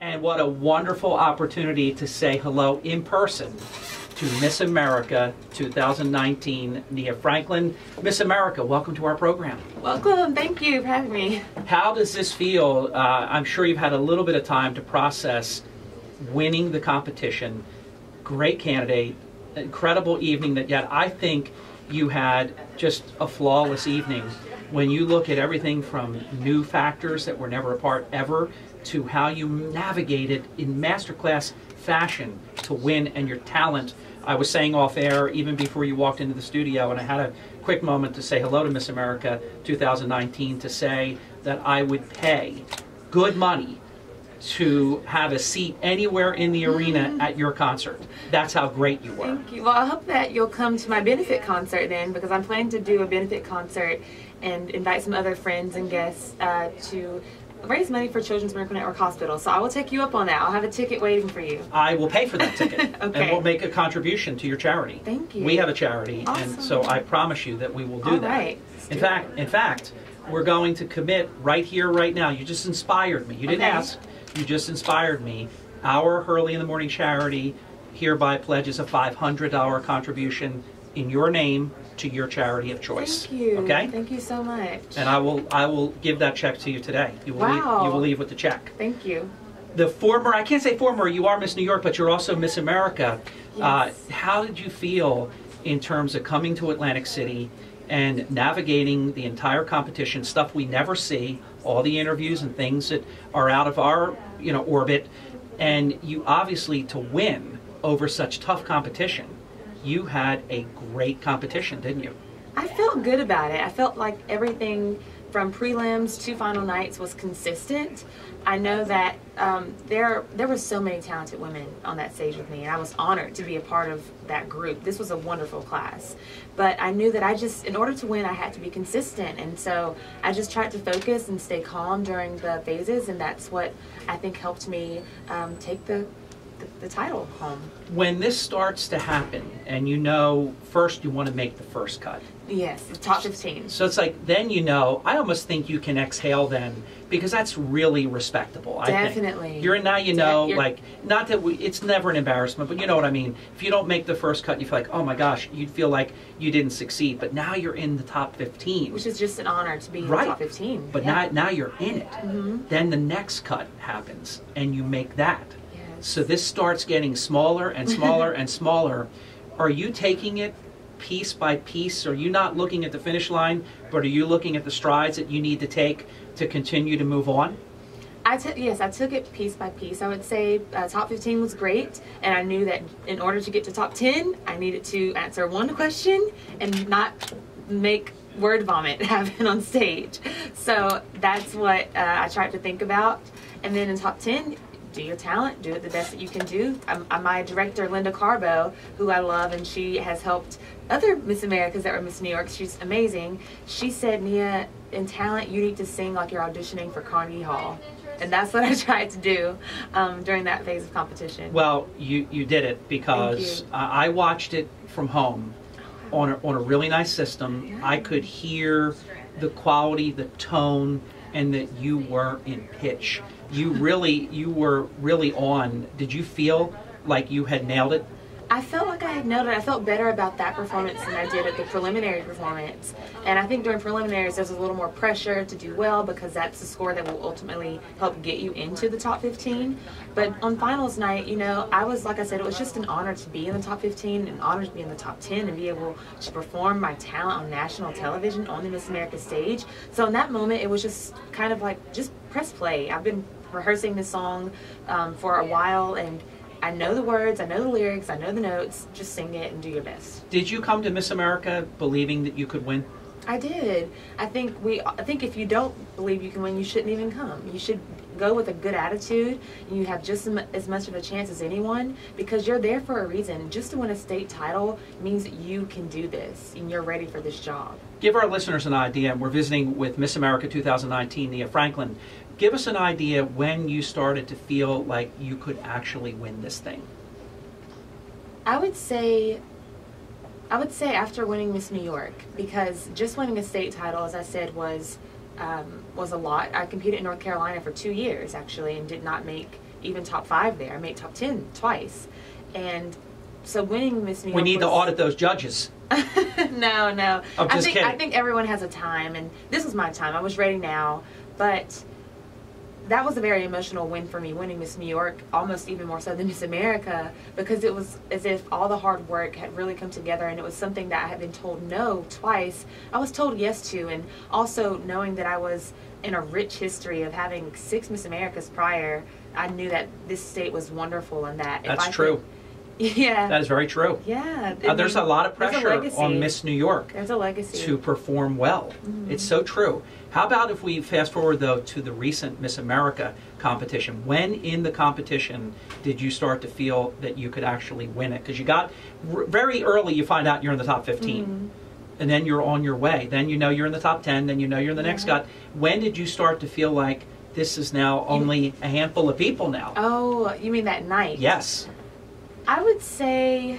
And what a wonderful opportunity to say hello in person to Miss America 2019, Nia Franklin. Miss America, welcome to our program. Welcome, thank you for having me. How does this feel? I'm sure you've had a little bit of time to process winning the competition. Great candidate, incredible evening that yet I think you had just a flawless evening. When you look at everything from new factors that were never a part ever to how you navigated in masterclass fashion to win, and your talent. I was saying off air even before you walked into the studio, and I had a quick moment to say hello to Miss America 2019 to say that I would pay good money to have a seat anywhere in the arena at your concert. That's how great you were. Thank you. Well, I hope that you'll come to my benefit concert then, because I'm planning to do a benefit concert and invite some other friends and guests to raise money for Children's Miracle Network Hospital. So I will take you up on that. I'll have a ticket waiting for you. I will pay for that ticket. Okay. And we'll make a contribution to your charity. Thank you. We have a charity, awesome. And so I promise you that we will do All that. Right. In fact, we're going to commit right here, right now. You just inspired me. You didn't ask. You just inspired me. Our Hurley in the Morning charity hereby pledges a $500 contribution in your name to your charity of choice. Thank you. Okay? Thank you so much. And I will give that check to you today. You will wow. You will leave with the check. Thank you. The former, I can't say former, you are Miss New York, but you're also Miss America. Yes. How did you feel in terms of coming to Atlantic City and navigating the entire competition, stuff we never see, all the interviews and things that are out of our orbit, and you obviously to win over such tough competition? You had a great competition, didn't you? I felt good about it. I felt like everything from prelims to final nights was consistent. I know that there were so many talented women on that stage with me, and I was honored to be a part of that group. This was a wonderful class. But I knew that in order to win, I had to be consistent. And so I just tried to focus and stay calm during the phases, and that's what I think helped me take the title home. When this starts to happen, and first you want to make the first cut. Yes, the top 15. So it's like, then I almost think you can exhale then, because that's really respectable, I think. Definitely. Not that it's never an embarrassment, but you know what I mean. If you don't make the first cut, you feel like, oh my gosh, you'd feel like you didn't succeed, but now you're in the top 15. Which is just an honor to be in the top 15. But now you're in it. Mm-hmm. Then the next cut happens, and you make that. So this starts getting smaller and smaller and smaller. Are you taking it piece by piece? Are you not looking at the finish line, but are you looking at the strides that you need to take to continue to move on? Yes, I took it piece by piece. I would say top 15 was great, and I knew that in order to get to top 10, I needed to answer one question and not make word vomit happen on stage. So that's what I tried to think about. And then in top 10, do your talent, do it the best that you can do. My director, Linda Carbo, who I love, and she has helped other Miss Americas that were Miss New York. She's amazing. She said, Nia, in talent, you need to sing like you're auditioning for Carnegie Hall. And that's what I tried to do during that phase of competition. Well, you did it, because I watched it from home on a really nice system. Yeah. I could hear the quality, the tone, and that you were in pitch. You were really on. Did you feel like you had nailed it? I felt like I had nailed it. I felt better about that performance than I did at the preliminary performance. And I think during preliminaries there's a little more pressure to do well, because that's the score that will ultimately help get you into the top 15. But on finals night, I was, like I said, it was just an honor to be in the top 15, an honor to be in the top 10 and be able to perform my talent on national television on the Miss America stage. So in that moment, it was just kind of like, just press play. I've been rehearsing this song for a while, and I know the words, I know the lyrics, I know the notes. Just sing it and do your best. Did you come to Miss America believing that you could win? I did. I think if you don't believe you can win, you shouldn't even come. You should go with a good attitude, and you have just as much of a chance as anyone, because you're there for a reason. Just to win a state title means that you can do this and you're ready for this job. Give our listeners an idea. We're visiting with Miss America 2019, Nia Franklin. Give us an idea when you started to feel like you could actually win this thing. I would say after winning Miss New York, because just winning a state title, as I said, was a lot. I competed in North Carolina for 2 years actually, and did not make even top 5 there. I made top 10 twice. And so winning Miss New York We need to audit those judges. No. I'm just kidding. I think everyone has a time, and this was my time. I was ready now. But that was a very emotional win for me, winning Miss New York, almost even more so than Miss America, because it was as if all the hard work had really come together, and it was something that I had been told no twice. I was told yes to, and also knowing that I was in a rich history of having 6 Miss Americas prior, I knew that this state was wonderful and that That's true. Yeah. That is very true. Yeah. There's a lot of pressure on Miss New York. There's a legacy. To perform well. Mm-hmm. It's so true. How about if we fast forward, though, to the recent Miss America competition? When in the competition did you start to feel that you could actually win it? Because you got, very early, you find out you're in the top 15. Mm-hmm. And then you're on your way. Then you know you're in the top 10. Then you know you're in the next cut. When did you start to feel like this is now only a handful of people now? Oh, you mean that night? Yes. I would say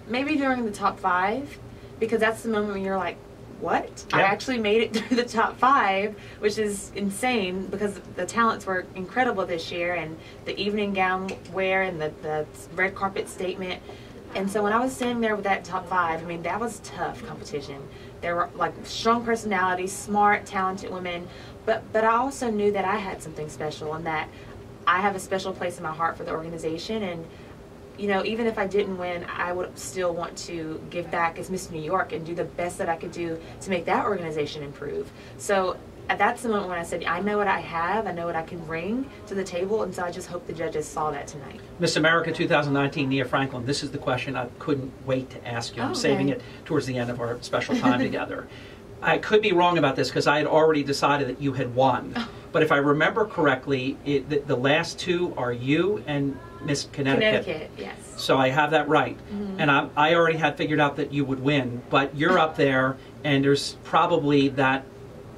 maybe during the top 5, because that's the moment when you're like, what? Yeah. I actually made it through the top 5, which is insane because the talents were incredible this year, and the evening gown wear and the red carpet statement. And so when I was standing there with that top 5, I mean, that was tough competition. There were like strong personalities, smart, talented women, but I also knew that I had something special and that I have a special place in my heart for the organization. And you know, even if I didn't win, I would still want to give back as Miss New York and do the best that I could do to make that organization improve. So that's the moment when I said, I know what I have, I know what I can bring to the table, and so I just hope the judges saw that tonight. Miss America 2019, Nia Franklin, this is the question I couldn't wait to ask you. I'm saving it towards the end of our special time together. I could be wrong about this because I had already decided that you had won. But if I remember correctly, the last 2 are you and Miss Connecticut. Connecticut, yes. So I have that right. Mm-hmm. And I already had figured out that you would win. But you're up there, and there's probably that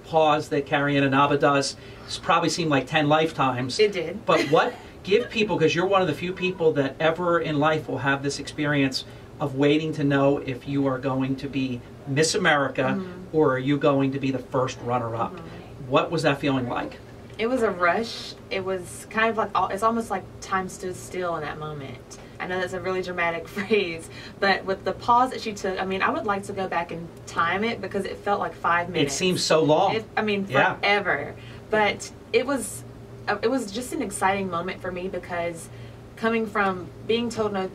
pause that Carrie Ann Inaba does. It's probably seemed like 10 lifetimes. It did. But what, give people, because you're one of the few people that ever in life will have this experience of waiting to know if you are going to be Miss America or are you going to be the first runner-up. What was that feeling like? It was a rush. It was kind of like, it's almost like time stood still in that moment. I know that's a really dramatic phrase, but with the pause that she took, I mean, I would like to go back and time it because it felt like 5 minutes. It seems so long. Forever. But it was just an exciting moment for me because coming from being told no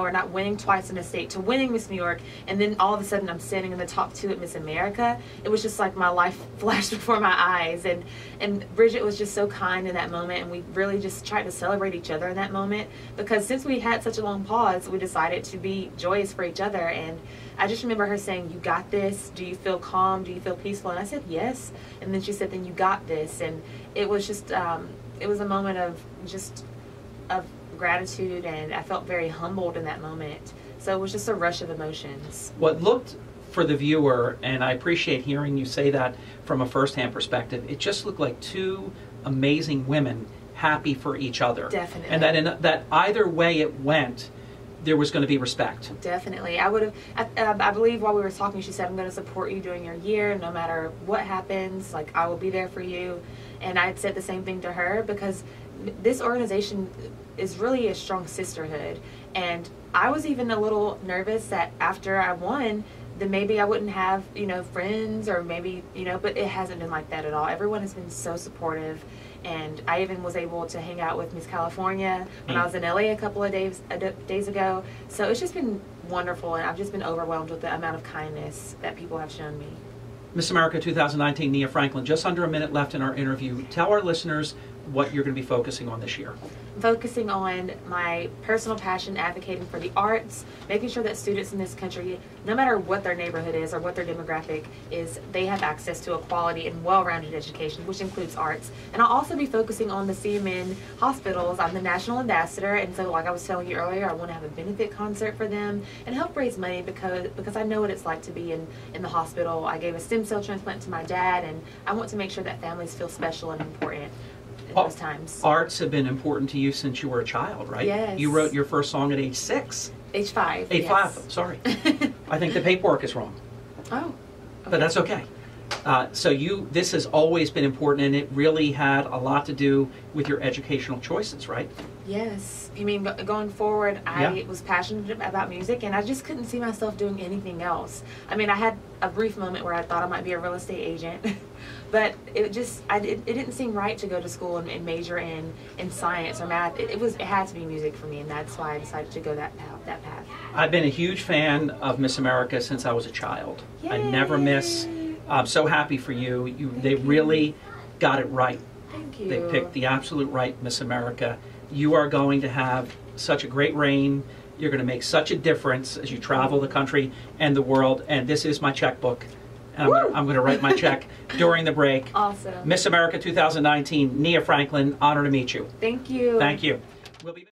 or not winning twice in a state to winning Miss New York, and then all of a sudden I'm standing in the top 2 at Miss America, it was just like my life flashed before my eyes. And Bridget was just so kind in that moment, and we really just tried to celebrate each other in that moment because since we had such a long pause, we decided to be joyous for each other. And I just remember her saying, "You got this. Do you feel calm? Do you feel peaceful?" And I said, "Yes." And then she said, "Then you got this." And it was just it was a moment of gratitude, and I felt very humbled in that moment. So it was just a rush of emotions. What looked for the viewer, and I appreciate hearing you say that from a first-hand perspective, it just looked like 2 amazing women happy for each other. Definitely. And that either way it went, there was going to be respect. Definitely. I believe while we were talking, she said, "I'm going to support you during your year, no matter what happens, like I will be there for you." And I said the same thing to her because this organization is really a strong sisterhood, and I was even a little nervous that after I won then maybe I wouldn't have friends, or maybe but it hasn't been like that at all. Everyone has been so supportive, and I even was able to hang out with Miss California when I was in LA a couple of days ago. So it's just been wonderful, and I've just been overwhelmed with the amount of kindness that people have shown me. Miss America 2019, Nia Franklin, just under a minute left in our interview. Tell our listeners what you're going to be focusing on this year. Focusing on my personal passion, advocating for the arts, making sure that students in this country, no matter what their neighborhood is or what their demographic is, they have access to a quality and well-rounded education, which includes arts. And I'll also be focusing on the CMN hospitals. I'm the national ambassador, and so like I was telling you earlier, I want to have a benefit concert for them and help raise money because I know what it's like to be in the hospital. I gave a stem cell transplant to my dad, and I want to make sure that families feel special and important in those times. Arts have been important to you since you were a child, right? Yes. You wrote your first song at age 6. Age 5. Age 5, sorry. I think the paperwork is wrong. Oh. Okay. But that's okay. So this has always been important, and it really had a lot to do with your educational choices, right? Yes. You mean going forward, I was passionate about music, and I just couldn't see myself doing anything else. I mean, I had a brief moment where I thought I might be a real estate agent, but it didn't seem right to go to school and major in science or math. It had to be music for me, and that's why I decided to go that path. I've been a huge fan of Miss America since I was a child. Yay. I never miss. I'm so happy for you. They really got it right. Thank you. They picked the absolute right Miss America. You are going to have such a great reign. You're going to make such a difference as you travel the country and the world. And this is my checkbook. And I'm going to write my check during the break. Awesome. Miss America 2019, Nia Franklin, honor to meet you. Thank you. Thank you. We'll be